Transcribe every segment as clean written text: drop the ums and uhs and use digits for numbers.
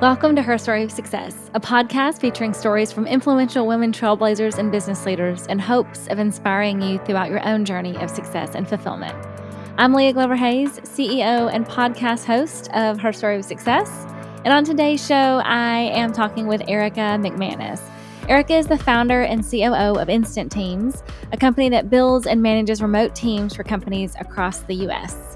Welcome to Her Story of Success, a podcast featuring stories from influential women trailblazers and business leaders in hopes of inspiring you throughout your own journey of success and fulfillment. I'm Leah Glover Hayes, CEO and podcast host of Her Story of Success. And on today's show, I am talking with Erica McMannes. Erica is the founder and COO of Instant Teams, a company that builds and manages remote teams for companies across the U.S.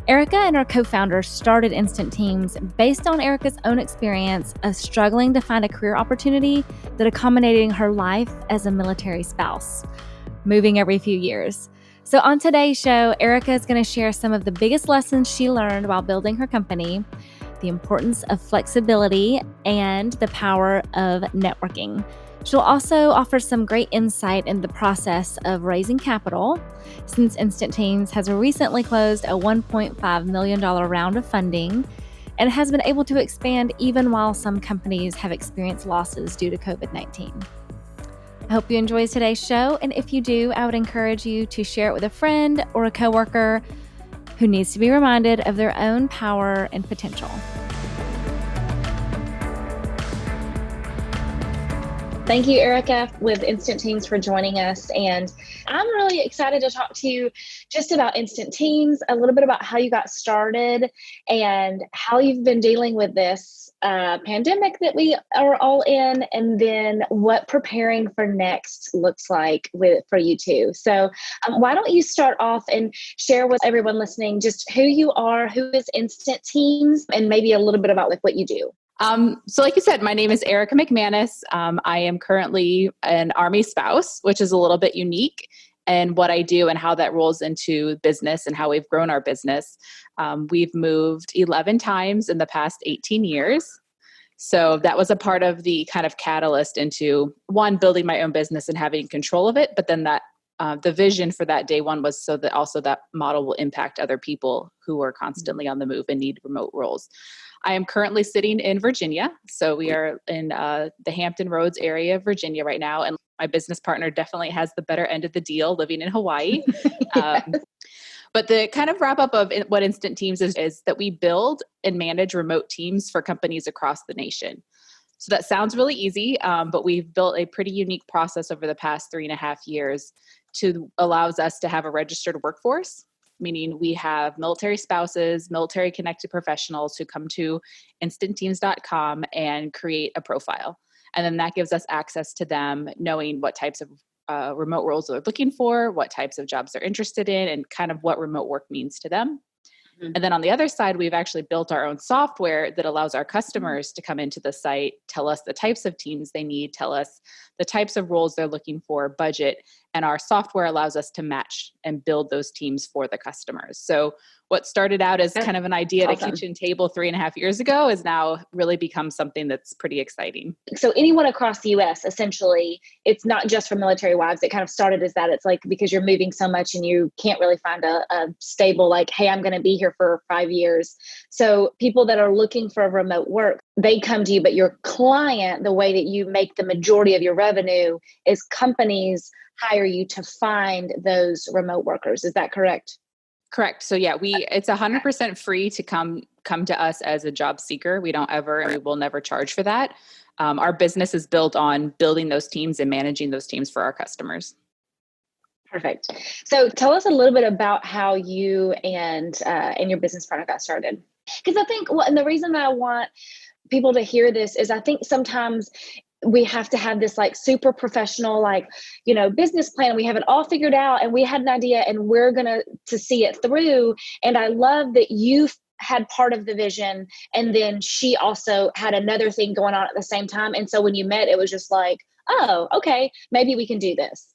Erica and her co-founder started Instant Teams based on Erica's own experience of struggling to find a career opportunity that accommodated her life as a military spouse, moving every few years. So on today's show, Erica is going to share some of the biggest lessons she learned while building her company, the importance of flexibility, and the power of networking. She'll also offer some great insight into the process of raising capital, since Instant Teams has recently closed a $1.5 million round of funding and has been able to expand even while some companies have experienced losses due to COVID-19. I hope you enjoy today's show, and if you do, I would encourage you to share it with a friend or a coworker who needs to be reminded of their own power and potential. Thank you, Erica, with Instant Teams for joining us. And I'm really excited to talk to you just about Instant Teams, a little bit about how you got started and how you've been dealing with this pandemic that we are all in, and then what preparing for next looks like for you too. So why don't you start off and share with everyone listening just who you are, who is Instant Teams, and maybe a little bit about what you do. So like you said, my name is Erica McMannes. I am currently an Army spouse, which is a little bit unique in what I do and how that rolls into business and how we've grown our business. We've moved 11 times in the past 18 years. So that was a part of the kind of catalyst into, one, building my own business and having control of it. But then that the vision for that day one was so that also that model will impact other people who are constantly on the move and need remote roles. I am currently sitting in Virginia. So we are in the Hampton Roads area of Virginia right now. And my business partner definitely has the better end of the deal living in Hawaii. Yes. But the kind of wrap up of what Instant Teams is that we build and manage remote teams for companies across the nation. So that sounds really easy, but we've built a pretty unique process over the past 3.5 years to allows us to have a registered workforce, meaning we have military spouses, military connected professionals who come to instantteams.com and create a profile. And then that gives us access to them, knowing what types of remote roles they're looking for, what types of jobs they're interested in, and kind of what remote work means to them. Mm-hmm. And then on the other side, we've actually built our own software that allows our customers to come into the site, tell us the types of teams they need, tell us the types of roles they're looking for, budget, and our software allows us to match and build those teams for the customers. So what started out as kind of an idea at a kitchen table 3.5 years ago is now really become something that's pretty exciting. So anyone across the U.S., essentially, it's not just for military wives. It kind of started as that. It's like because you're moving so much and you can't really find a stable, like, hey, I'm going to be here for 5 years. So people that are looking for remote work, they come to you, but your client, the way that you make the majority of your revenue is companies hire you to find those remote workers. Is that correct? Correct. So yeah, it's 100% free to come to us as a job seeker. We don't ever, and we will never charge for that. Our business is built on building those teams and managing those teams for our customers. Perfect. So tell us a little bit about how you and your business partner got started. Because I think, and the reason that I want people to hear this is I think sometimes we have to have this like super professional, business plan. We have it all figured out and we had an idea and we're going to see it through. And I love that you had part of the vision and then she also had another thing going on at the same time. And so when you met, it was just like, oh, okay, maybe we can do this.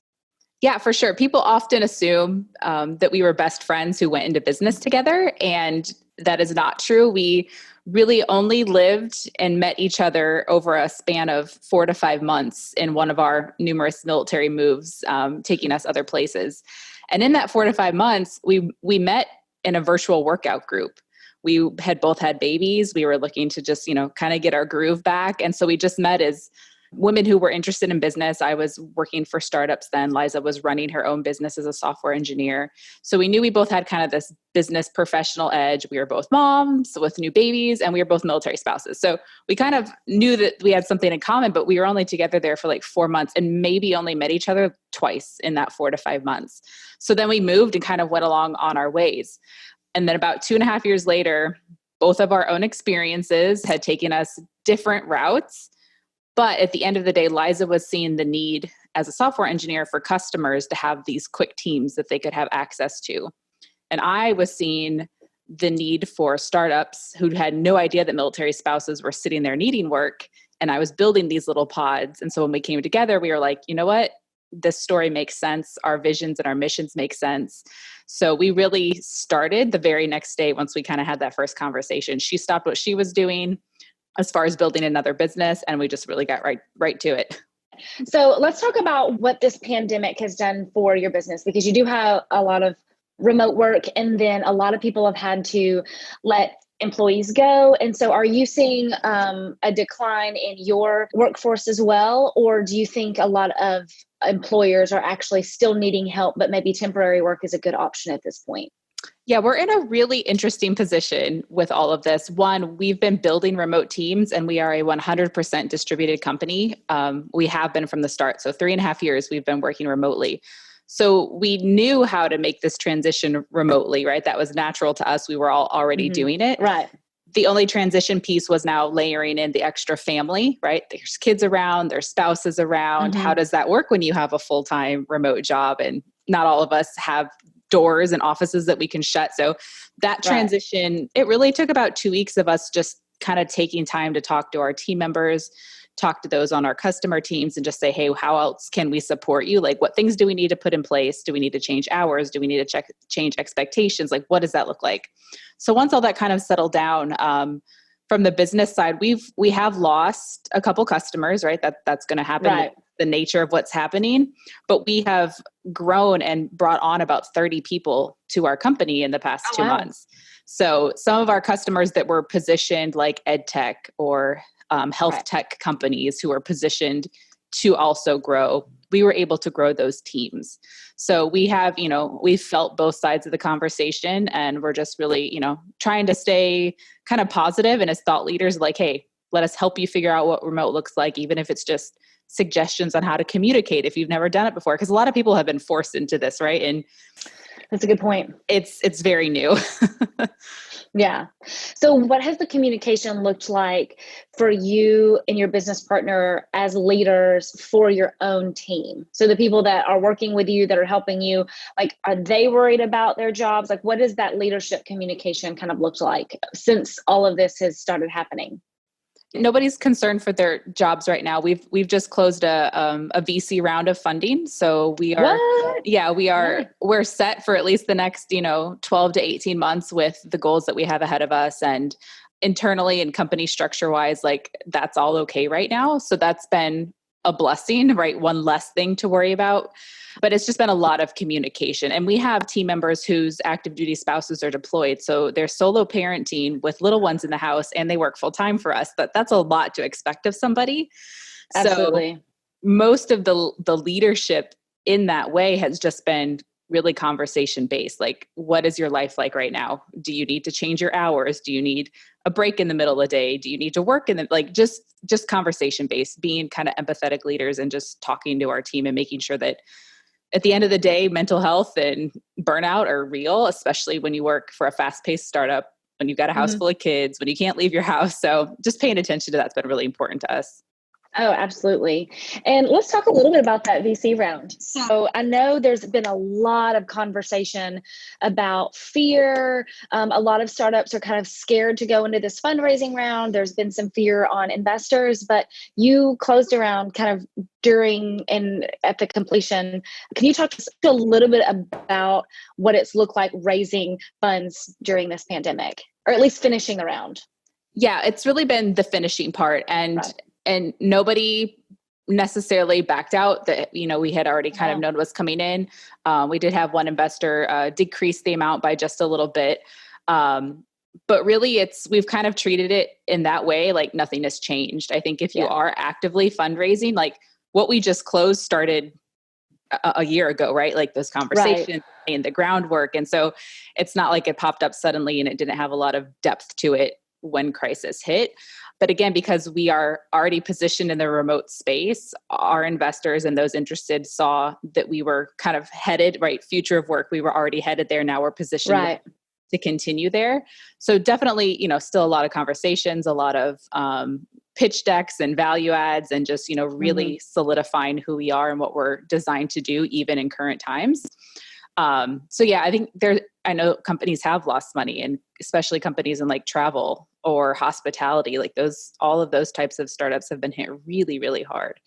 Yeah, for sure. People often assume that we were best friends who went into business together, and that is not true. We really only lived and met each other over a span of 4 to 5 months in one of our numerous military moves, taking us other places. And in that 4 to 5 months, we met in a virtual workout group. We had both had babies. We were looking to just, kind of get our groove back. And so we just met as women who were interested in business. I was working for startups then. Liza was running her own business as a software engineer. So we knew we both had kind of this business professional edge. We were both moms with new babies, and we were both military spouses. So we kind of knew that we had something in common, but we were only together there for like 4 months and maybe only met each other twice in that 4 to 5 months. So then we moved and kind of went along on our ways. And then about 2.5 years later, both of our own experiences had taken us different routes. But at the end of the day, Liza was seeing the need as a software engineer for customers to have these quick teams that they could have access to. And I was seeing the need for startups who had no idea that military spouses were sitting there needing work. And I was building these little pods. And so when we came together, we were like, you know what? This story makes sense. Our visions and our missions make sense. So we really started the very next day once we kind of had that first conversation. She stopped what she was doing as far as building another business, and we just really got right to it. So let's talk about what this pandemic has done for your business, because you do have a lot of remote work, and then a lot of people have had to let employees go. And so are you seeing a decline in your workforce as well? Or do you think a lot of employers are actually still needing help, but maybe temporary work is a good option at this point? Yeah, we're in a really interesting position with all of this. One, we've been building remote teams, and we are a 100% distributed company. We have been from the start. So 3.5 years we've been working remotely. So we knew how to make this transition remotely, right? That was natural to us. We were all already doing it. Right. The only transition piece was now layering in the extra family, right? There's kids around, there's spouses around. How does that work when you have a full-time remote job? And not all of us have doors and offices that we can shut. So that transition, it really took about 2 weeks of us just kind of taking time to talk to our team members, talk to those on our customer teams, and just say, hey, how else can we support you? Like, what things do we need to put in place? Do we need to change hours? Do we need to change expectations? Like, what does that look like? So once all that kind of settled down, from the business side, we have lost a couple customers, right? That's going to happen. Right. The nature of what's happening, but we have grown and brought on about 30 people to our company in the past 2 months. So some of our customers that were positioned like ed tech or health tech companies who are positioned to also grow, we were able to grow those teams. So we have, we've felt both sides of the conversation, and we're just really, trying to stay kind of positive and as thought leaders, like, hey, let us help you figure out what remote looks like, even if it's just suggestions on how to communicate if you've never done it before. Because a lot of people have been forced into this, right? And that's a good point. It's very new. Yeah. So what has the communication looked like for you and your business partner as leaders for your own team? So the people that are working with you, that are helping you, like, are they worried about their jobs? Like, what does that leadership communication kind of look like since all of this has started happening? Nobody's concerned for their jobs right now. We've just closed a VC round of funding. So we are, we're set for at least the next, 12 to 18 months with the goals that we have ahead of us, and internally and company structure wise, like, that's all okay right now. So that's been a blessing, right? One less thing to worry about. But it's just been a lot of communication. And we have team members whose active duty spouses are deployed. So they're solo parenting with little ones in the house, and they work full time for us. That's a lot to expect of somebody. Absolutely. So most of the leadership in that way has just been really conversation based. Like, what is your life like right now? Do you need to change your hours? Do you need a break in the middle of the day? Do you need to work in the, like, just conversation based, being kind of empathetic leaders and just talking to our team and making sure that at the end of the day, mental health and burnout are real, especially when you work for a fast-paced startup, when you've got a house full of kids, when you can't leave your house. So just paying attention to that's been really important to us. Oh, absolutely. And let's talk a little bit about that VC round. So I know there's been a lot of conversation about fear. A lot of startups are kind of scared to go into this fundraising round. There's been some fear on investors, but you closed around kind of during and at the completion. Can you talk to us a little bit about what it's looked like raising funds during this pandemic, or at least finishing the round? Yeah, it's really been the finishing part. And nobody necessarily backed out. That, we had already kind of known what's coming in. We did have one investor decrease the amount by just a little bit. But really we've kind of treated it in that way, like nothing has changed. I think if you are actively fundraising, like what we just closed started a year ago, right? Like those conversations and the groundwork. And so it's not like it popped up suddenly and it didn't have a lot of depth to it when crisis hit. But again, because we are already positioned in the remote space, our investors and those interested saw that we were kind of headed, right? Future of work. We were already headed there. Now we're positioned to continue there. So definitely, still a lot of conversations, a lot of pitch decks and value adds, and just, really solidifying who we are and what we're designed to do, even in current times. So yeah, I think I know companies have lost money, and especially companies in like travel or hospitality, like all of those types of startups have been hit really, really hard.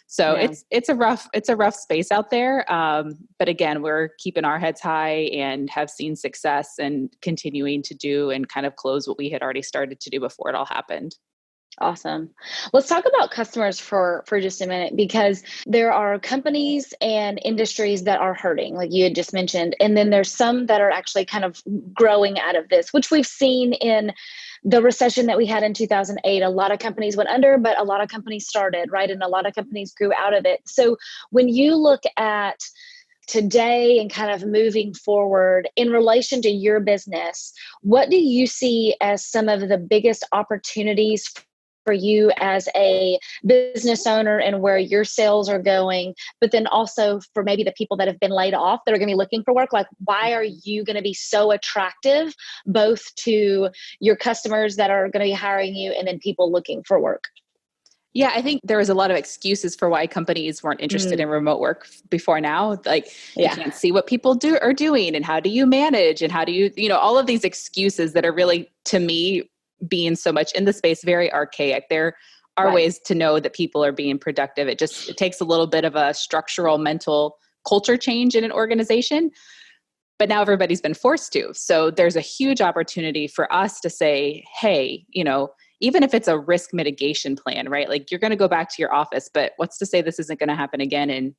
So it's a rough space out there. But again, we're keeping our heads high and have seen success and continuing to do and kind of close what we had already started to do before it all happened. Awesome. Let's talk about customers for just a minute, because there are companies and industries that are hurting, like you had just mentioned. And then there's some that are actually kind of growing out of this, which we've seen in the recession that we had in 2008. A lot of companies went under, but a lot of companies started, right? And a lot of companies grew out of it. So when you look at today and kind of moving forward in relation to your business, what do you see as some of the biggest opportunities for you as a business owner and where your sales are going, but then also for maybe the people that have been laid off that are going to be looking for work? Like, why are you going to be so attractive both to your customers that are going to be hiring you and then people looking for work? Yeah, I think there was a lot of excuses for why companies weren't interested in remote work before now. Like, you can't see what people are doing, and how do you manage, and how do you all of these excuses that are really, to me, being so much in the space, very archaic. There are ways to know that people are being productive. It takes a little bit of a structural mental culture change in an organization, but now everybody's been forced to. So there's a huge opportunity for us to say, hey, even if it's a risk mitigation plan, right? Like, you're going to go back to your office, but what's to say this isn't going to happen again in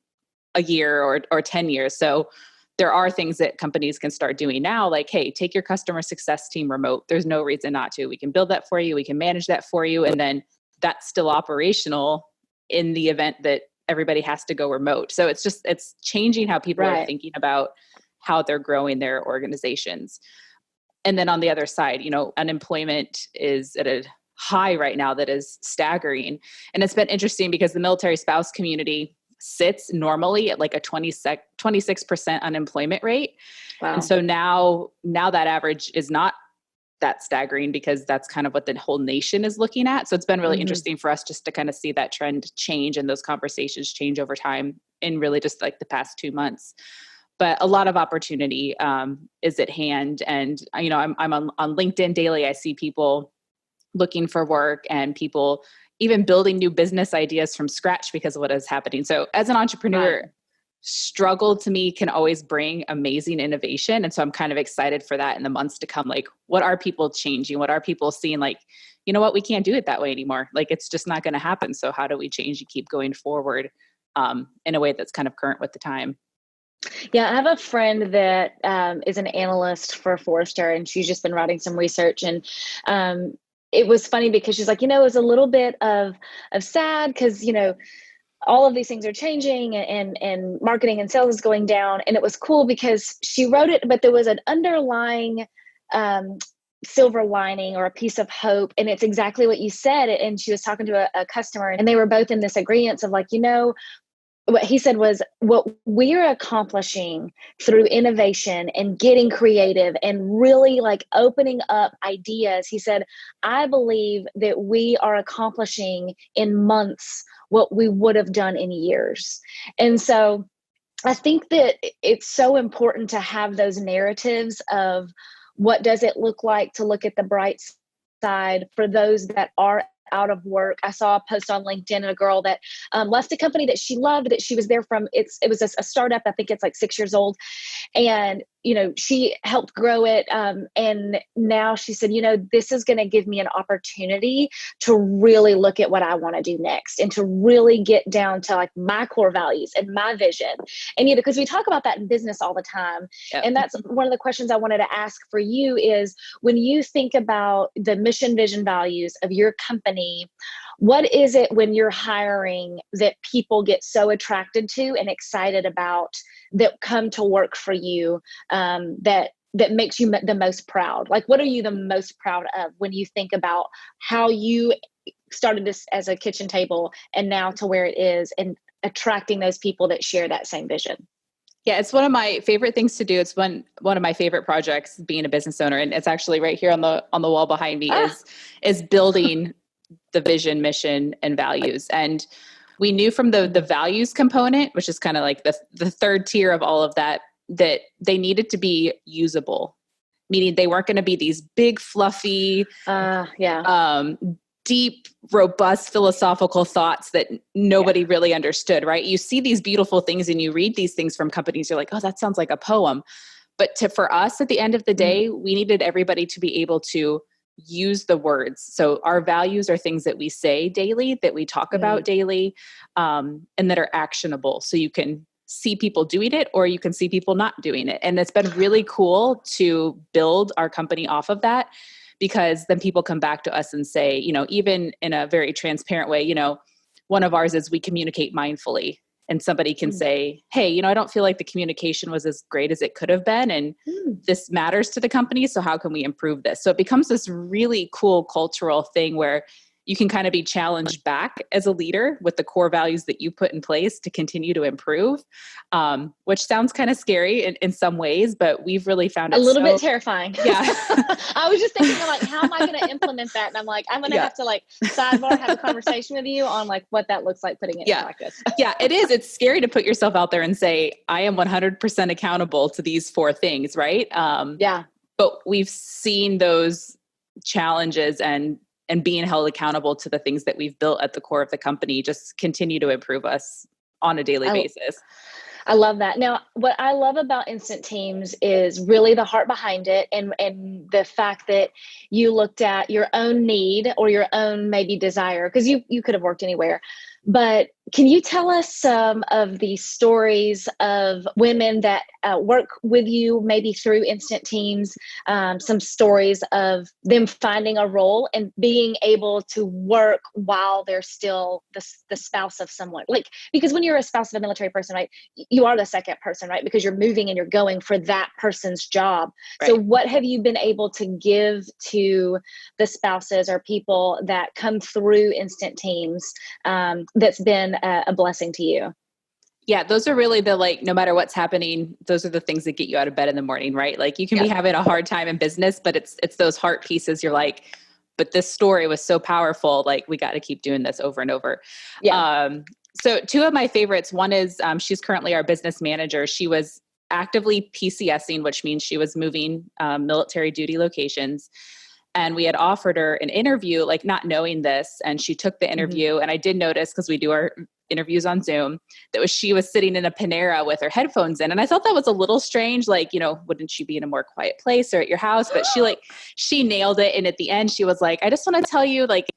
a year or 10 years? So there are things that companies can start doing now, like, hey, take your customer success team remote. There's no reason not to. We can build that for you. We can manage that for you. And then that's still operational in the event that everybody has to go remote. So it's changing how people are thinking about how they're growing their organizations. And then on the other side, unemployment is at a high right now that is staggering. And it's been interesting because the military spouse community sits normally at like a 26% unemployment rate. Wow. And so now that average is not that staggering, because that's kind of what the whole nation is looking at. So it's been really interesting for us just to kind of see that trend change and those conversations change over time in really just like the past 2 months. But a lot of opportunity is at hand. And, I'm on LinkedIn daily. I see people looking for work and people even building new business ideas from scratch because of what is happening. So as an entrepreneur, struggle to me can always bring amazing innovation. And so I'm kind of excited for that in the months to come. Like, what are people changing? What are people seeing? Like, we can't do it that way anymore. Like, it's just not going to happen. So how do we change and keep going forward in a way that's kind of current with the time? Yeah, I have a friend that is an analyst for Forrester, and she's just been writing some research. And it was funny because she's like, it was a little bit of sad because, all of these things are changing and marketing and sales is going down. And it was cool because she wrote it, but there was an underlying silver lining or a piece of hope. And it's exactly what you said. And she was talking to a customer, and they were both in this agreement of like, what he said was, what we're accomplishing through innovation and getting creative and really like opening up ideas. He said, I believe that we are accomplishing in months what we would have done in years. And so I think that it's so important to have those narratives of what does it look like to look at the bright side for those that are out of work. I saw a post on LinkedIn of a girl that left a company that she loved, that she was there from. It was a startup. I think it's like 6 years old. And she helped grow it. And now she said, this is going to give me an opportunity to really look at what I want to do next and to really get down to like my core values and my vision. And, because we talk about that in business all the time. Yep. And that's one of the questions I wanted to ask for you is when you think about the mission, vision, values of your company, what is it when you're hiring that people get so attracted to and excited about that come to work for you that makes you the most proud? Like, what are you the most proud of when you think about how you started this as a kitchen table and now to where it is and attracting those people that share that same vision? Yeah, it's one of my favorite things to do. It's one of my favorite projects being a business owner. And it's actually right here on the wall behind me is building the vision, mission, and values. And we knew from the values component, which is kind of like the third tier of all of that they needed to be usable, meaning they weren't going to be these big, fluffy, deep, robust philosophical thoughts that nobody really understood, right? You see these beautiful things and you read these things from companies, you're like, oh, that sounds like a poem. But for us, at the end of the day, we needed everybody to be able to use the words. So our values are things that we say daily, that we talk about daily, and that are actionable. So you can see people doing it or you can see people not doing it. And it's been really cool to build our company off of that, because then people come back to us and say, even in a very transparent way, one of ours is we communicate mindfully. And somebody can say, hey, I don't feel like the communication was as great as it could have been. And this matters to the company. So how can we improve this? So it becomes this really cool cultural thing where you can kind of be challenged back as a leader with the core values that you put in place to continue to improve, which sounds kind of scary in some ways, but we've really found it a little bit terrifying. Yeah. I was just thinking like, how am I going to implement that? And I'm like, I'm going to have to like sidebar, have a conversation with you on like what that looks like putting it in practice. Yeah, it is. It's scary to put yourself out there and say, I am 100% accountable to these 4 things, right? But we've seen those challenges and being held accountable to the things that we've built at the core of the company just continue to improve us on a daily basis. I love that. Now, what I love about Instant Teams is really the heart behind it and the fact that you looked at your own need or your own maybe desire, because you could have worked anywhere. But can you tell us some of the stories of women that work with you, maybe through Instant Teams, some stories of them finding a role and being able to work while they're still the spouse of someone? Like, because when you're a spouse of a military person, right, you are the second person, right? Because you're moving and you're going for that person's job. Right. So what have you been able to give to the spouses or people that come through Instant Teams that's been a blessing to you? Yeah, those are really no matter what's happening, those are the things that get you out of bed in the morning, right? Like you can be having a hard time in business, but it's those heart pieces. You're like, but this story was so powerful. Like we got to keep doing this over and over. Yeah. So 2 of my favorites, one is she's currently our business manager. She was actively PCSing, which means she was moving military duty locations. And we had offered her an interview, like not knowing this. And she took the interview. And I did notice, because we do our interviews on Zoom, she was sitting in a Panera with her headphones in. And I thought that was a little strange. Like, wouldn't she be in a more quiet place or at your house? But she nailed it. And at the end, she was like, I just want to tell you, like,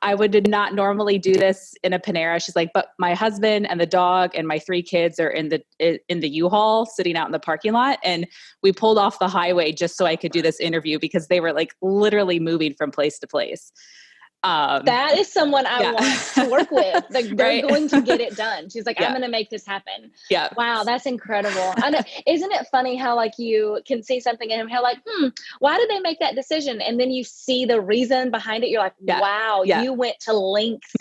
I would not normally do this in a Panera. She's like, but my husband and the dog and my 3 kids are in the U-Haul sitting out in the parking lot. And we pulled off the highway just so I could do this interview because they were like literally moving from place to place. That is someone I want to work with. Like they're going to get it done. She's like, I'm going to make this happen. Yeah. Wow. That's incredible. I know, isn't it funny how like you can see something in him, how like, why did they make that decision? And then you see the reason behind it. You're like, wow, you went to lengths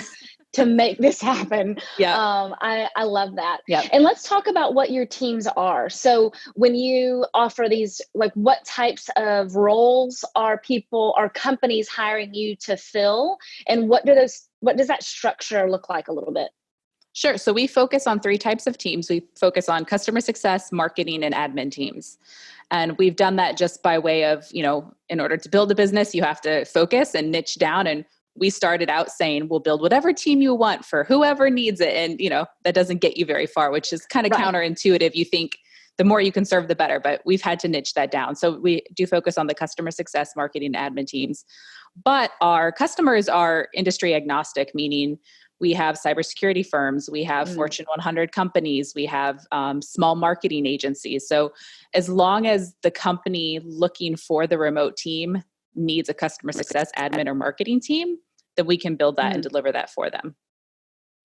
to make this happen. Yeah. I love that. Yeah. And let's talk about what your teams are. So when you offer these, like what types of roles are companies hiring you to fill? And what does that structure look like a little bit? Sure. So we focus on 3 types of teams. We focus on customer success, marketing, and admin teams. And we've done that just by way of, in order to build a business, you have to focus and niche down. And we started out saying, we'll build whatever team you want for whoever needs it. And, that doesn't get you very far, which is kind of counterintuitive. You think the more you can serve, the better. But we've had to niche that down. So we do focus on the customer success, marketing, and admin teams. But our customers are industry agnostic, meaning we have cybersecurity firms, we have Fortune 100 companies, we have small marketing agencies. So as long as the company looking for the remote team needs a customer success, admin, or marketing team, then we can build that and deliver that for them.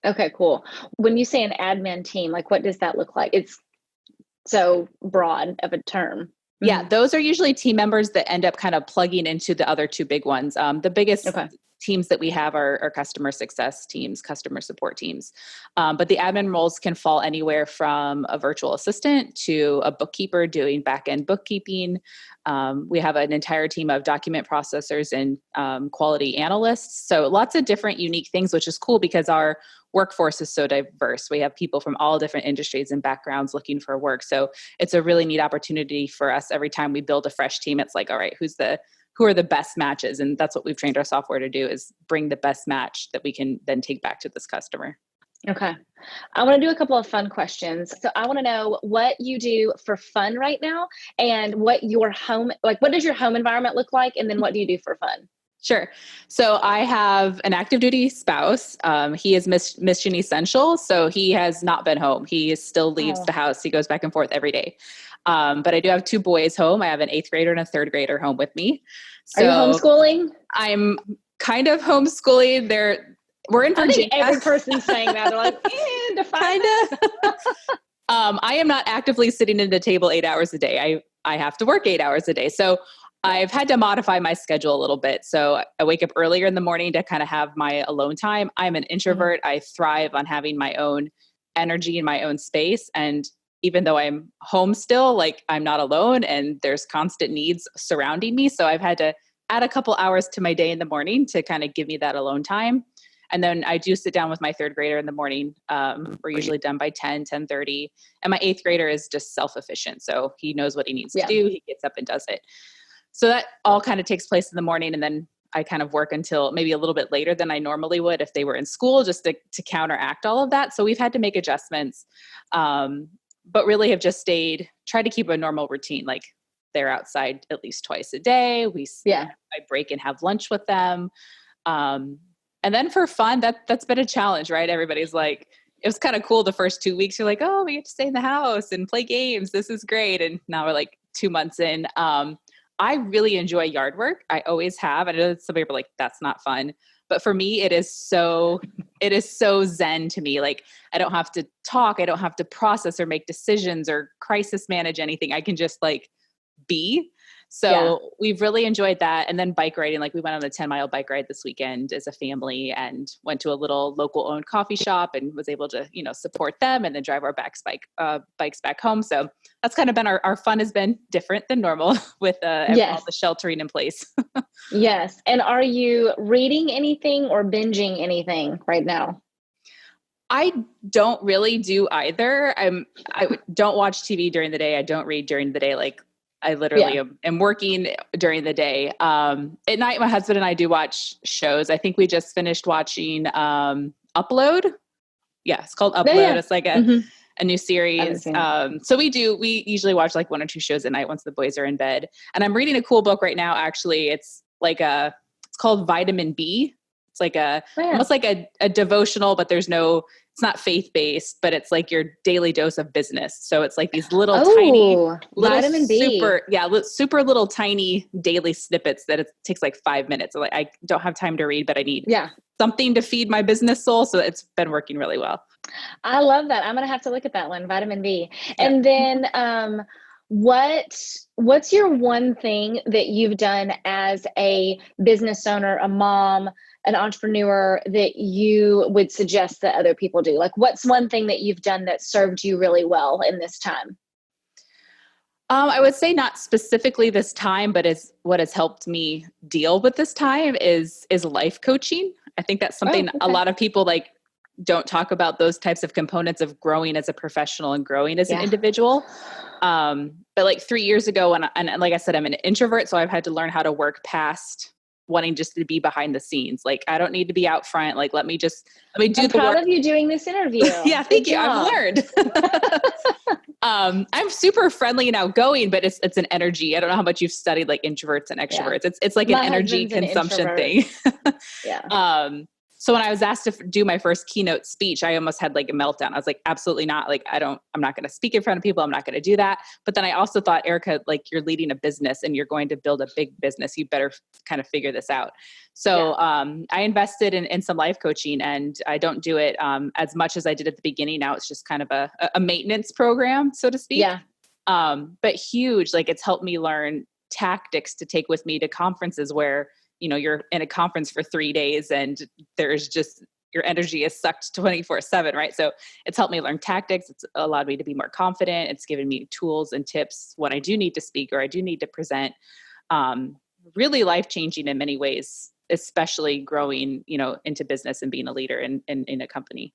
Okay, cool. When you say an admin team, like what does that look like? It's so broad of a term. Yeah, those are usually team members that end up kind of plugging into the other two big ones. The biggest teams that we have are customer success teams, customer support teams. But the admin roles can fall anywhere from a virtual assistant to a bookkeeper doing back-end bookkeeping. We have an entire team of document processors and quality analysts. So lots of different unique things, which is cool because our workforce is so diverse. We have people from all different industries and backgrounds looking for work. So it's a really neat opportunity for us. Every time we build a fresh team, it's like, all right, who are the best matches? And that's what we've trained our software to do, is bring the best match that we can then take back to this customer. Okay. I want to do a couple of fun questions. So I want to know what you do for fun right now and what does your home environment look like? And then what do you do for fun? Sure. So I have an active duty spouse. He is mission essential. So he has not been home. He still leaves the house. He goes back and forth every day. But I do have two boys home. I have an 8th grader and a 3rd grader home with me. So are you homeschooling? I'm kind of homeschooling. We're in Virginia. I think every person's saying that. They're like, define that. I am not actively sitting at the table 8 hours a day. I have to work 8 hours a day. So I've had to modify my schedule a little bit. So I wake up earlier in the morning to kind of have my alone time. I'm an introvert. I thrive on having my own energy and my own space. And even though I'm home still, like I'm not alone and there's constant needs surrounding me. So I've had to add a couple hours to my day in the morning to kind of give me that alone time. And then I do sit down with my 3rd grader in the morning. We're usually done by 10:30. And my 8th grader is just self-efficient. So he knows what he needs to do. He gets up and does it. So that all kind of takes place in the morning. And then I kind of work until maybe a little bit later than I normally would if they were in school, just to counteract all of that. So we've had to make adjustments, but really have just tried to keep a normal routine. Like they're outside at least twice a day. I break and have lunch with them. And then for fun, that's been a challenge, right? Everybody's like, it was kind of cool the first 2 weeks. You're like, oh, we get to stay in the house and play games. This is great. And now we're like 2 months in. I really enjoy yard work. I always have. I know that some people are like, that's not fun. But for me, it is so zen to me. Like I don't have to talk. I don't have to process or make decisions or crisis manage anything. I can just like be. So we've really enjoyed that. And then bike riding, like we went on a 10-mile bike ride this weekend as a family and went to a little local owned coffee shop and was able to, support them and then drive our bikes back home. So that's kind of been our fun has been different than normal with all the sheltering in place. Yes. And are you reading anything or binging anything right now? I don't really do either. I don't watch TV during the day. I don't read during the day. Like I literally am working during the day. At night, my husband and I do watch shows. I think we just finished watching Upload. Yeah, it's called Upload. Yeah. It's like a new series. So we usually watch like 1 or 2 shows at night once the boys are in bed. And I'm reading a cool book right now. Actually, it's called Vitamin B. It's like almost like a devotional, but it's not faith-based, but it's like your daily dose of business. So it's like these little Vitamin B. super little tiny daily snippets that it takes like 5 minutes. So like I don't have time to read, but I need something to feed my business soul. So it's been working really well. I love that. I'm going to have to look at that one, Vitamin B. Yeah. And then what's your one thing that you've done as a business owner, a mom, an entrepreneur that you would suggest that other people do? Like what's one thing that you've done that served you really well in this time? I would say not specifically this time, but what has helped me deal with this time is life coaching. I think that's something a lot of people don't talk about, those types of components of growing as a professional and growing as an individual. But 3 years ago and like I said, I'm an introvert, so I've had to learn how to work past wanting just to be behind the scenes. Like, I don't need to be out front. Like, let me do I'm the proud work. of you doing this interview. Yeah, thank you. I've learned. I'm super friendly and outgoing, but it's an energy. I don't know how much you've studied like introverts and extroverts. Yeah. It's like My an energy husband's an consumption introvert. thing. Yeah. So when I was asked to do my first keynote speech, I almost had like a meltdown. I was like, absolutely not. Like, I'm not going to speak in front of people. I'm not going to do that. But then I also thought, Erica, like, you're leading a business and you're going to build a big business. You better kind of figure this out. So I invested in some life coaching, and I don't do it as much as I did at the beginning. Now it's just kind of a maintenance program, so to speak. Yeah. But huge, like, it's helped me learn tactics to take with me to conferences where, you're in a conference for 3 days and there's just, your energy is sucked 24/7, right? So it's helped me learn tactics. It's allowed me to be more confident. It's given me tools and tips when I do need to speak or I do need to present. Really life-changing in many ways, especially growing, into business and being a leader in a company.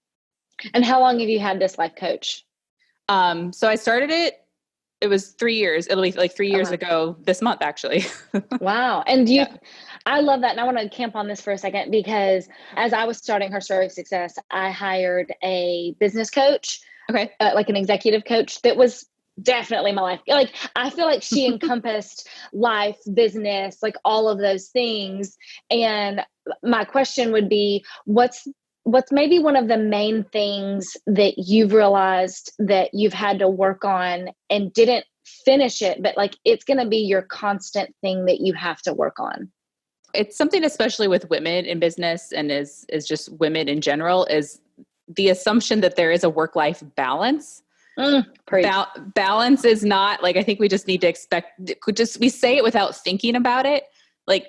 And how long have you had this life coach? So I started it was 3 years. It'll be like 3 years ago this month, actually. Wow. And I love that. And I want to camp on this for a second, because as I was starting Her Story of Success, I hired a business coach, like an executive coach that was definitely my life. Like, I feel like she encompassed life, business, like all of those things. And my question would be, what's maybe one of the main things that you've realized that you've had to work on and didn't finish it, but like, it's going to be your constant thing that you have to work on? It's something, especially with women in business and is just women in general, is the assumption that there is a work-life balance. Balance is not like, I think we just need to expect, we say it without thinking about it. Like,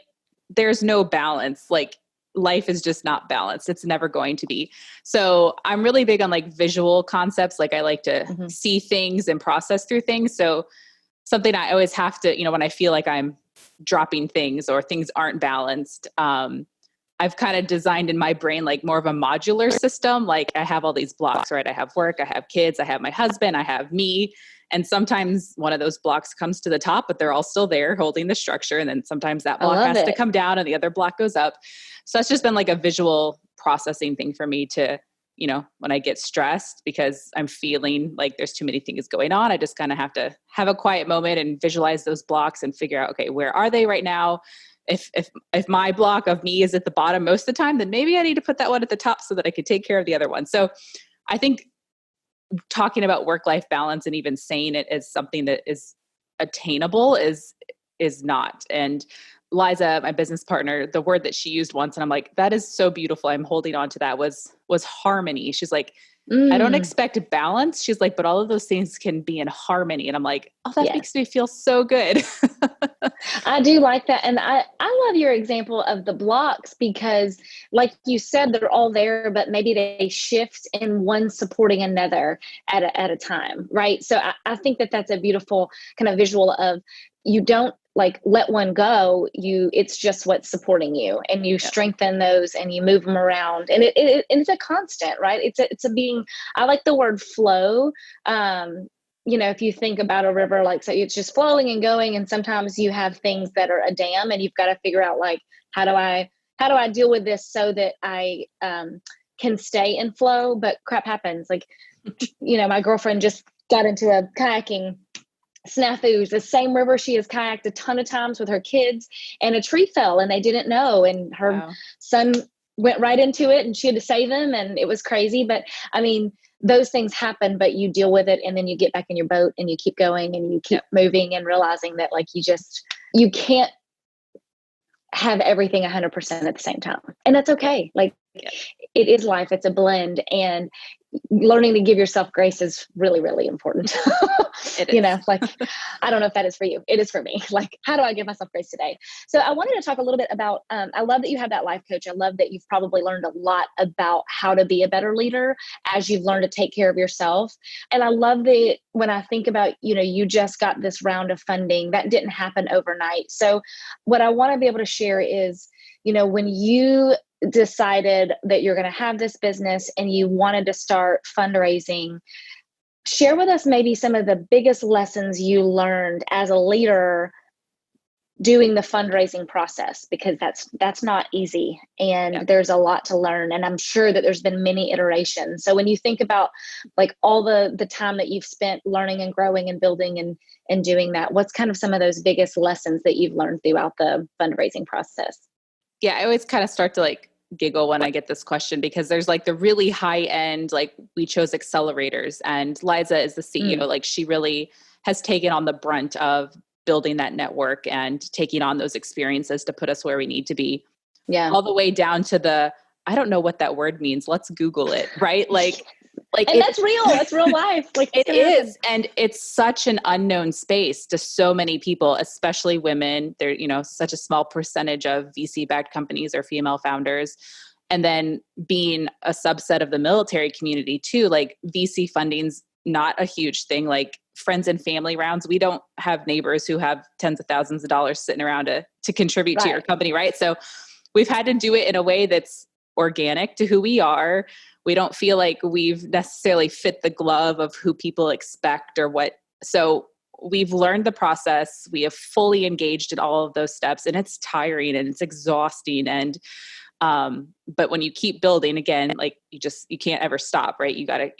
there's no balance. Like, life is just not balanced. It's never going to be. So I'm really big on like visual concepts. Like, I like to see things and process through things. So something I always have to, when I feel like I'm dropping things or things aren't balanced, I've kind of designed in my brain like more of a modular system. Like, I have all these blocks, right? I have work, I have kids, I have my husband, I have me. And sometimes one of those blocks comes to the top, but they're all still there holding the structure. And then sometimes that block has to come down and the other block goes up. So that's just been like a visual processing thing for me to, when I get stressed because I'm feeling like there's too many things going on, I just kind of have to have a quiet moment and visualize those blocks and figure out, okay, where are they right now? If my block of me is at the bottom most of the time, then maybe I need to put that one at the top so that I could take care of the other one. So I think talking about work-life balance and even saying it as something that is attainable is not. And Liza, my business partner, the word that she used once, and I'm like, that is so beautiful, I'm holding on to that, was harmony. She's like, I don't expect balance. She's like, but all of those things can be in harmony. And I'm like, oh, that makes me feel so good. I do like that. And I love your example of the blocks, because like you said, they're all there, but maybe they shift in one supporting another at a time. Right. So I think that that's a beautiful kind of visual of, you don't like let one go, it's just what's supporting you, and you strengthen those and you move them around, and it's a constant, right? It's a being. I like the word flow. If you think about a river, like, so it's just flowing and going, and sometimes you have things that are a dam, and you've got to figure out, like, how do I deal with this so that I can stay in flow? But crap happens. Like, my girlfriend just got into a kayaking snafu, the same river she has kayaked a ton of times with her kids, and a tree fell and they didn't know, and her son went right into it and she had to save him, and it was crazy. But I mean, those things happen, but you deal with it, and then you get back in your boat and you keep going and you keep moving, and realizing that, like, you can't have everything 100% at the same time, and that's okay. Like, it is life. It's a blend, and learning to give yourself grace is really, really important. Like, I don't know if that is for you. It is for me. Like, how do I give myself grace today? So I wanted to talk a little bit about, I love that you have that life coach. I love that you've probably learned a lot about how to be a better leader as you've learned to take care of yourself. And I love that when I think about, you just got this round of funding that didn't happen overnight. So what I want to be able to share is, when you decided that you're going to have this business and you wanted to start fundraising, share with us maybe some of the biggest lessons you learned as a leader doing the fundraising process, because that's not easy, and there's a lot to learn, and I'm sure that there's been many iterations. So when you think about like all the time that you've spent learning and growing and building and doing that, what's kind of some of those biggest lessons that you've learned throughout the fundraising process? Yeah, I always kind of start to like giggle when I get this question, because there's like the really high end, like we chose accelerators, and Liza is the CEO. Like she really has taken on the brunt of building that network and taking on those experiences to put us where we need to be. Yeah. All the way down to the, I don't know what that word means. Let's Google it, right? Like and that's real. That's real life. Like it is. And it's such an unknown space to so many people, especially women. They're, such a small percentage of VC-backed companies are female founders. And then being a subset of the military community too, like VC funding's not a huge thing. Like friends and family rounds, we don't have neighbors who have tens of thousands of dollars sitting around to contribute to your company, right? So we've had to do it in a way that's organic to who we are. We don't feel like we've necessarily fit the glove of who people expect or what. So we've learned the process. We have fully engaged in all of those steps, and it's tiring and it's exhausting. And, but when you keep building again, like you can't ever stop, right? You gotta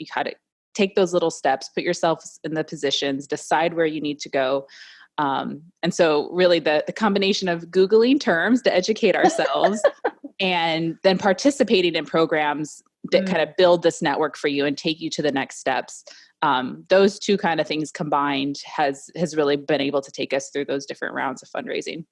take those little steps, put yourself in the positions, decide where you need to go. And so really the combination of Googling terms to educate ourselves and then participating in programs that kind of build this network for you and take you to the next steps. Those two kind of things combined has really been able to take us through those different rounds of fundraising.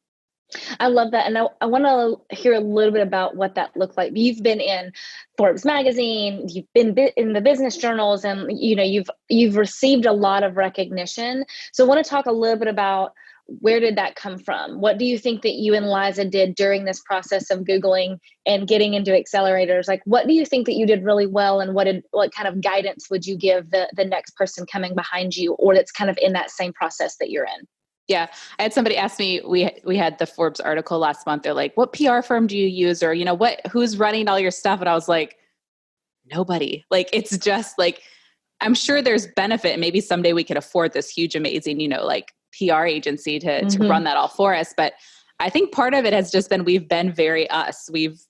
I love that. And I want to hear a little bit about what that looked like. You've been in Forbes magazine, you've been in the business journals, and you've received a lot of recognition. So I want to talk a little bit about, where did that come from? What do you think that you and Liza did during this process of Googling and getting into accelerators? Like, what do you think that you did really well, and what kind of guidance would you give the next person coming behind you, or that's kind of in that same process that you're in? Yeah. I had somebody ask me, we had the Forbes article last month. They're like, what PR firm do you use? Or, who's running all your stuff? And I was like, nobody. Like, it's just like, I'm sure there's benefit. And maybe someday we could afford this huge, amazing, like PR agency to run that all for us. But I think part of it has just been, we've been very us. We've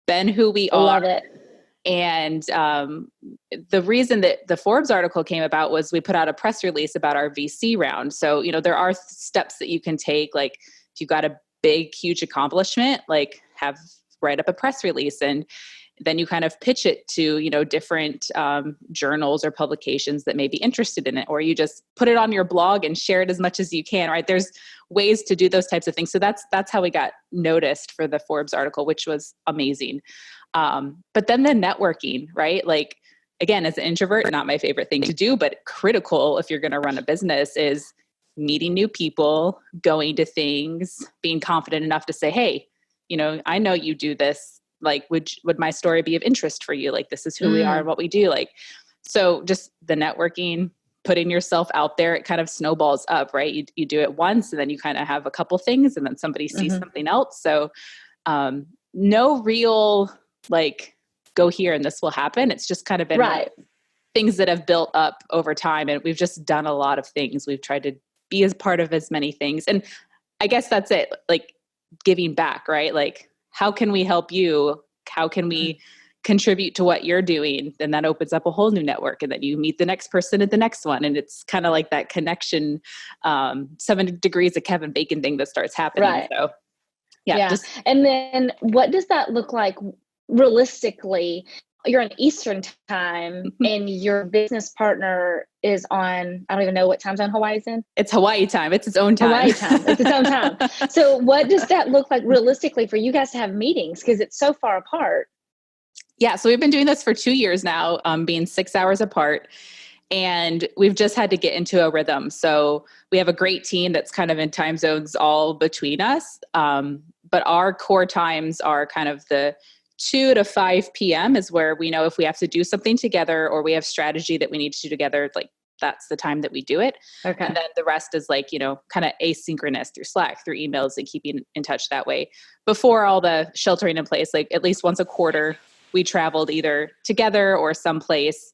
been who we are. Love it. And the reason that the Forbes article came about was we put out a press release about our VC round. So, there are steps that you can take. Like if you got a big, huge accomplishment, like write up a press release, and then you kind of pitch it to, different journals or publications that may be interested in it, or you just put it on your blog and share it as much as you can, right? There's ways to do those types of things. So that's how we got noticed for the Forbes article, which was amazing. But then the networking, right? Like, again, as an introvert, not my favorite thing to do, but critical if you're going to run a business, is meeting new people, going to things, being confident enough to say, hey, I know you do this. Like, would my story be of interest for you? Like, this is who we are and what we do. Like, so just the networking, putting yourself out there, it kind of snowballs up, right? You do it once, and then you kind of have a couple things, and then somebody sees something else. So, no real, like, go here and this will happen. It's just kind of been things that have built up over time. And we've just done a lot of things. We've tried to be as part of as many things. And I guess that's it. Like, giving back, right? Like, how can we help you? How can we contribute to what you're doing? Then that opens up a whole new network, and then you meet the next person at the next one. And it's kind of like that connection, 7 degrees of Kevin Bacon thing that starts happening. Right. So yeah. And then what does that look like realistically? You're on Eastern time and your business partner is on, I don't even know what time zone Hawaii's in. It's Hawaii time. It's its own time. Hawaii time. It's its own time. So what does that look like realistically for you guys to have meetings? Because it's so far apart. Yeah. So we've been doing this for 2 years now, being 6 hours apart. And we've just had to get into a rhythm. So we have a great team that's kind of in time zones all between us. But our core times are kind of the 2 to 5 p.m. is where we know if we have to do something together or we have strategy that we need to do together, like that's the time that we do it. Okay. And then the rest is like, kind of asynchronous through Slack, through emails, and keeping in touch that way. Before all the sheltering in place, like at least once a quarter, we traveled either together or someplace.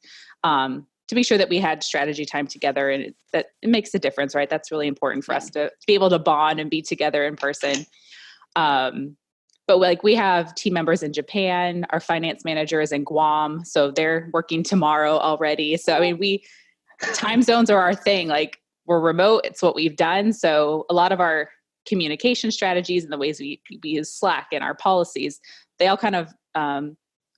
to be sure that we had strategy time together, and that it makes a difference, right? That's really important for us to be able to bond and be together in person. But like we have team members in Japan, our finance manager is in Guam, so they're working tomorrow already. So I mean, time zones are our thing. Like we're remote, it's what we've done. So a lot of our communication strategies and the ways we use Slack and our policies, they all kind of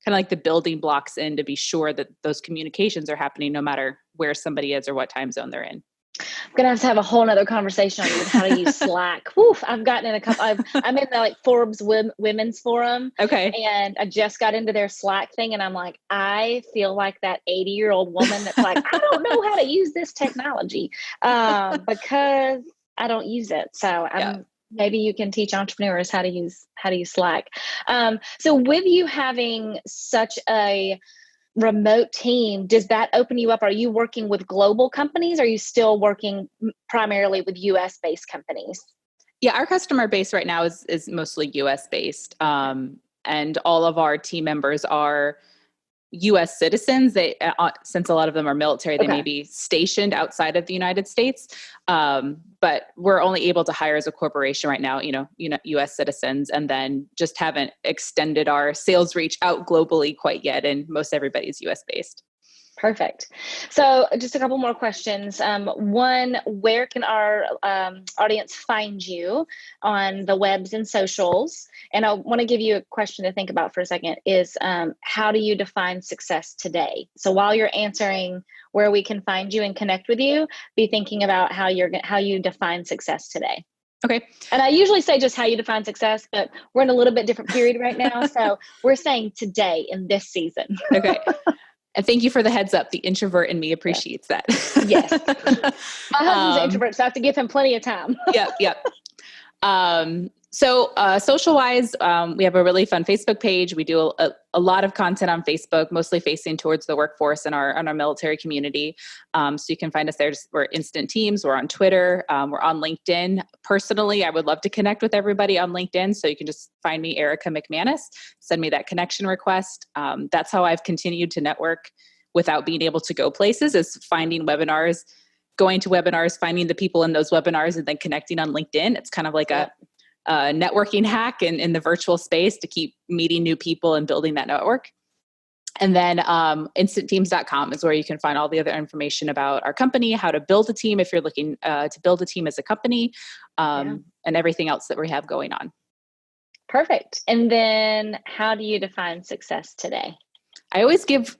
like the building blocks in to be sure that those communications are happening no matter where somebody is or what time zone they're in. I'm going to have a whole nother conversation on how to use Slack. Woof, I've gotten in a couple, I'm in the like Forbes women's forum. Okay. And I just got into their Slack thing. And I'm like, I feel like that 80-year-old woman that's like, I don't know how to use this technology because I don't use it. So maybe you can teach entrepreneurs how to use Slack. So with you having such a remote team, does that open you up? Are you working with global companies? Or are you still working primarily with US based companies? Yeah, our customer base right now is mostly US based. And all of our team members are US citizens. They, since a lot of them are military, they may be stationed outside of the United States. But we're only able to hire as a corporation right now, US citizens, and then just haven't extended our sales reach out globally quite yet. And most everybody's US based. Perfect. So just a couple more questions. One, where can our audience find you on the webs and socials? And I want to give you a question to think about for a second is how do you define success today? So while you're answering where we can find you and connect with you, be thinking about how you define success today. Okay. And I usually say just how you define success, but we're in a little bit different period right now. So we're saying today in this season. Okay. And thank you for the heads up. The introvert in me appreciates that. Yes. My husband's an introvert, so I have to give him plenty of time. Yep. So social wise, we have a really fun Facebook page. We do a lot of content on Facebook, mostly facing towards the workforce and our military community. So you can find us there. We're Instant Teams. We're on Twitter. We're on LinkedIn. Personally, I would love to connect with everybody on LinkedIn. So you can just find me, Erica McMannes, send me that connection request. That's how I've continued to network without being able to go places, is finding webinars, going to webinars, finding the people in those webinars, and then connecting on LinkedIn. It's kind of like a networking hack in the virtual space to keep meeting new people and building that network. And then instantteams.com is where you can find all the other information about our company, how to build a team if you're looking to build a team as a company, and everything else that we have going on. Perfect. And then how do you define success today? I always give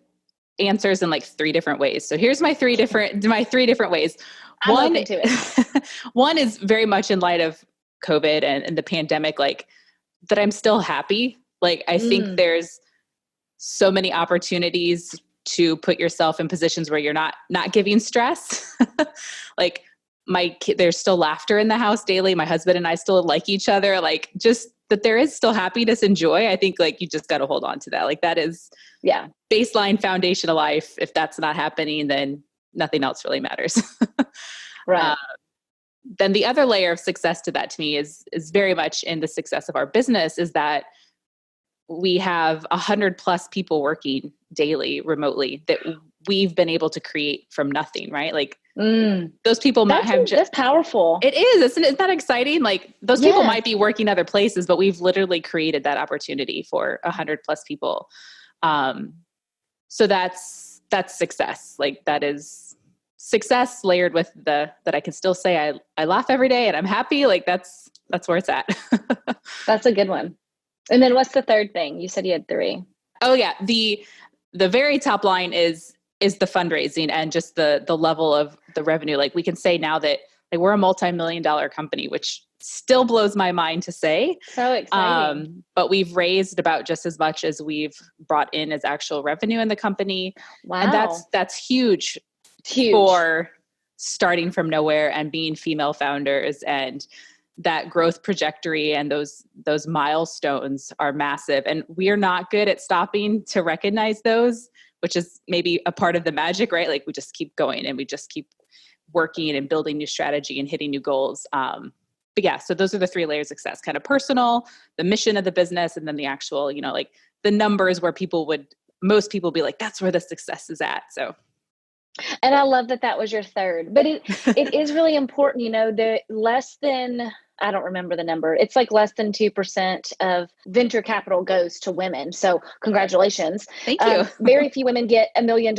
answers in like 3 different ways. So here's my three different ways. I'm open to it. One is very much in light of COVID and the pandemic, like that I'm still happy. Like I think there's so many opportunities to put yourself in positions where you're not giving stress. Like there's still laughter in the house daily. My husband and I still like each other. Like just that there is still happiness and joy. I think like you just got to hold on to that. Like that is baseline foundation of life. If that's not happening, then nothing else really matters. Right. Then the other layer of success to that to me is very much in the success of our business, is that we have 100+ people working daily remotely that we've been able to create from nothing, right? Like those people might have that's powerful. It is. Isn't that exciting? Like those people might be working other places, but we've literally created that opportunity for 100+ people. So that's success. Like that is success layered with that I can still say I laugh every day and I'm happy. Like that's where it's at. That's a good one. And then what's the third thing? You said you had 3. Oh yeah. The very top line is the fundraising and just the level of the revenue. Like we can say now that like we're a multi-million-dollar company, which still blows my mind to say. So exciting. But we've raised about just as much as we've brought in as actual revenue in the company. Wow. And that's huge. For starting from nowhere and being female founders, and that growth trajectory and those milestones are massive. And we are not good at stopping to recognize those, which is maybe a part of the magic, right? Like we just keep going and we just keep working and building new strategy and hitting new goals. But yeah, so those are the 3 layers of success: kind of personal, the mission of the business, and then the actual, like the numbers where most people be like, that's where the success is at. So And I love that that was your third, but it is really important, the less than, I don't remember the number. It's like less than 2% of venture capital goes to women. So congratulations. Thank you. Very few women get $1 million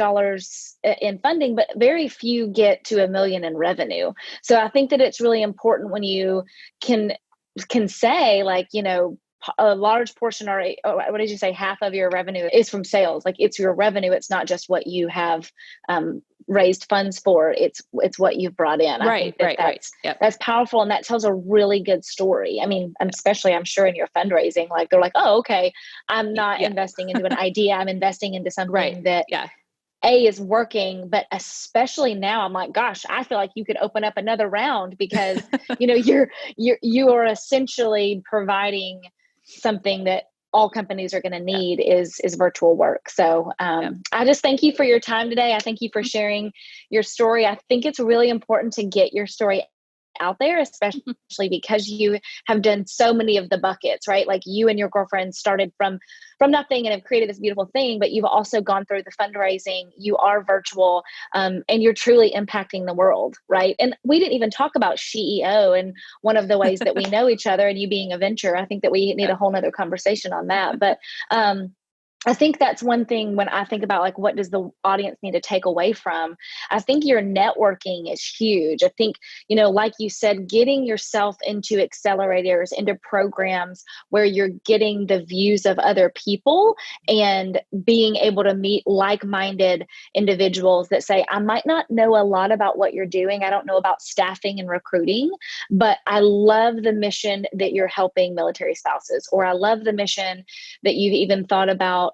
in funding, but very few get to $1 million in revenue. So I think that it's really important when you can say, like, a large portion, or what did you say, half of your revenue is from sales. Like, it's your revenue. It's not just what you have raised funds for. It's what you've brought in. Right, I think that's powerful. And that tells a really good story. I mean, especially I'm sure in your fundraising, like they're like, oh, okay, I'm not investing into an idea. I'm investing into something that is working, but especially now I'm like, gosh, I feel like you could open up another round because, you are essentially providing something that all companies are going to need is virtual work. So I just thank you for your time today. I thank you for sharing your story. I think it's really important to get your story out there, especially because you have done so many of the buckets, right? Like, you and your girlfriend started from nothing and have created this beautiful thing, but you've also gone through the fundraising, you are virtual, and you're truly impacting the world, right? And we didn't even talk about SheEO and one of the ways that we know each other, and you being a venture. I think that we need a whole nother conversation on that. But I think that's one thing when I think about, like, what does the audience need to take away from? I think your networking is huge. I think, like you said, getting yourself into accelerators, into programs where you're getting the views of other people and being able to meet like-minded individuals that say, I might not know a lot about what you're doing. I don't know about staffing and recruiting, but I love the mission that you're helping military spouses, or I love the mission that you've even thought about,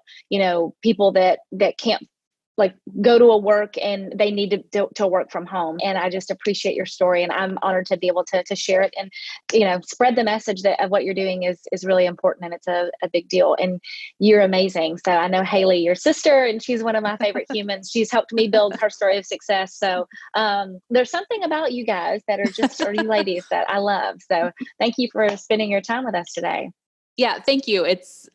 people that can't, like, go to a work and they need to work from home. And I just appreciate your story, and I'm honored to be able to share it and, spread the message of what you're doing is really important, and it's a big deal, and you're amazing. So I know Haley, your sister, and she's one of my favorite humans. She's helped me build her story of success. So there's something about you guys that are just, or you ladies, that I love. So thank you for spending your time with us today. Yeah, thank you. It's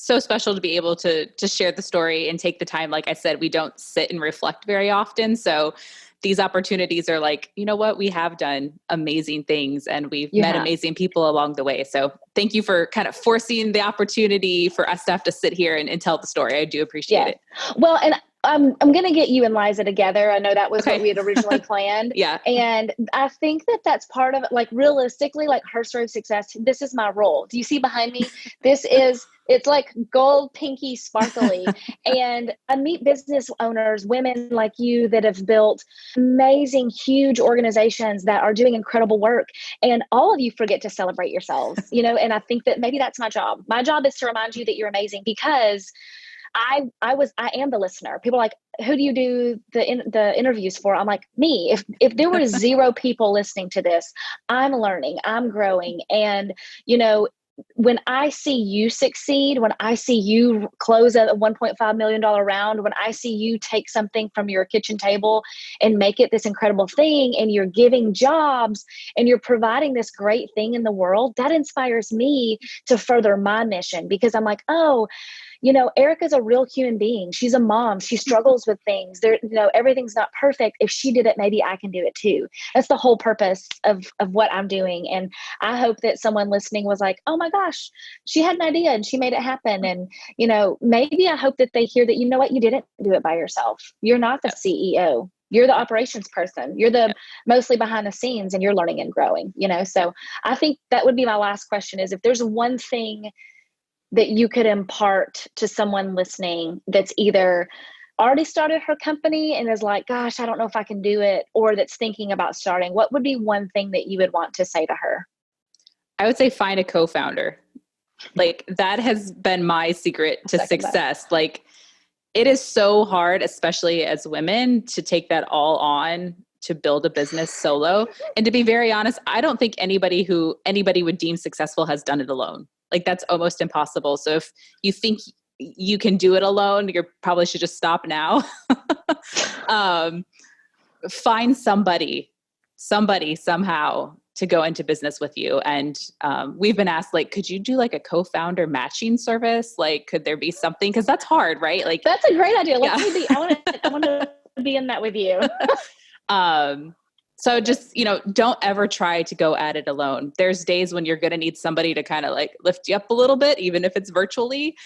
so special to be able to share the story and take the time. Like I said, we don't sit and reflect very often. So these opportunities are like, you know what, we have done amazing things and we've met amazing people along the way. So thank you for kind of forcing the opportunity for us to have to sit here and tell the story. I do appreciate it. Well, and I'm going to get you and Liza together. I know that was what we had originally planned. And I think that that's part of it. Like, realistically, like, her story of success, this is my role. Do you see behind me? It's like gold, pinky, sparkly. And I meet business owners, women like you, that have built amazing, huge organizations that are doing incredible work. And all of you forget to celebrate yourselves, and I think that maybe that's my job. My job is to remind you that you're amazing, because I am the listener. People are like, who do you do the interviews for? I'm like, me. If there were 0 people listening to this, I'm learning, I'm growing. And, when I see you succeed, when I see you close a $1.5 million round, when I see you take something from your kitchen table and make it this incredible thing, and you're giving jobs and you're providing this great thing in the world, that inspires me to further my mission, because I'm like, oh, Erica's a real human being. She's a mom. She struggles with things. Everything's not perfect. If she did it, maybe I can do it too. That's the whole purpose of what I'm doing. And I hope that someone listening was like, oh my gosh, she had an idea and she made it happen. And, maybe I hope that they hear that, you know what, you didn't do it by yourself. You're not the CEO. You're the operations person. You're the mostly behind the scenes, and you're learning and growing, So I think that would be my last question, is if there's one thing that you could impart to someone listening that's either already started her company and is like, gosh, I don't know if I can do it, or that's thinking about starting, what would be one thing that you would want to say to her? I would say find a co-founder. Like, that has been my secret to success. Like, it is so hard, especially as women, to take that all on to build a business solo. And to be very honest, I don't think anybody would deem successful has done it alone. Like, that's almost impossible. So if you think you can do it alone, you probably should just stop now. Find somebody somehow to go into business with you. And we've been asked, like, could you do like a co-founder matching service? Like, could there be something? Because that's hard, right? Like, that's a great idea. I want to be be in that with you. So just, don't ever try to go at it alone. There's days when you're going to need somebody to kind of like lift you up a little bit, even if it's virtually.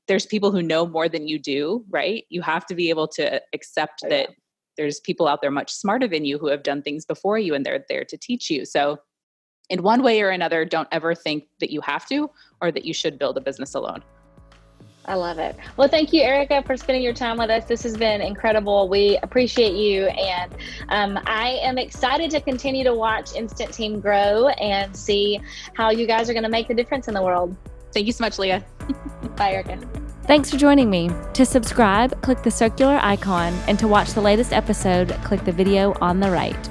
There's people who know more than you do, right? You have to be able to accept that there's people out there much smarter than you who have done things before you, and they're there to teach you. So in one way or another, don't ever think that you have to or that you should build a business alone. I love it. Well, thank you, Erica, for spending your time with us. This has been incredible. We appreciate you. And I am excited to continue to watch Instant Team grow and see how you guys are going to make the difference in the world. Thank you so much, Leah. Bye, Erica. Thanks for joining me. To subscribe, click the circular icon, and to watch the latest episode, click the video on the right.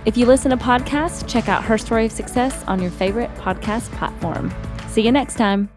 If you listen to podcasts, check out Her Story of Success on your favorite podcast platform. See you next time.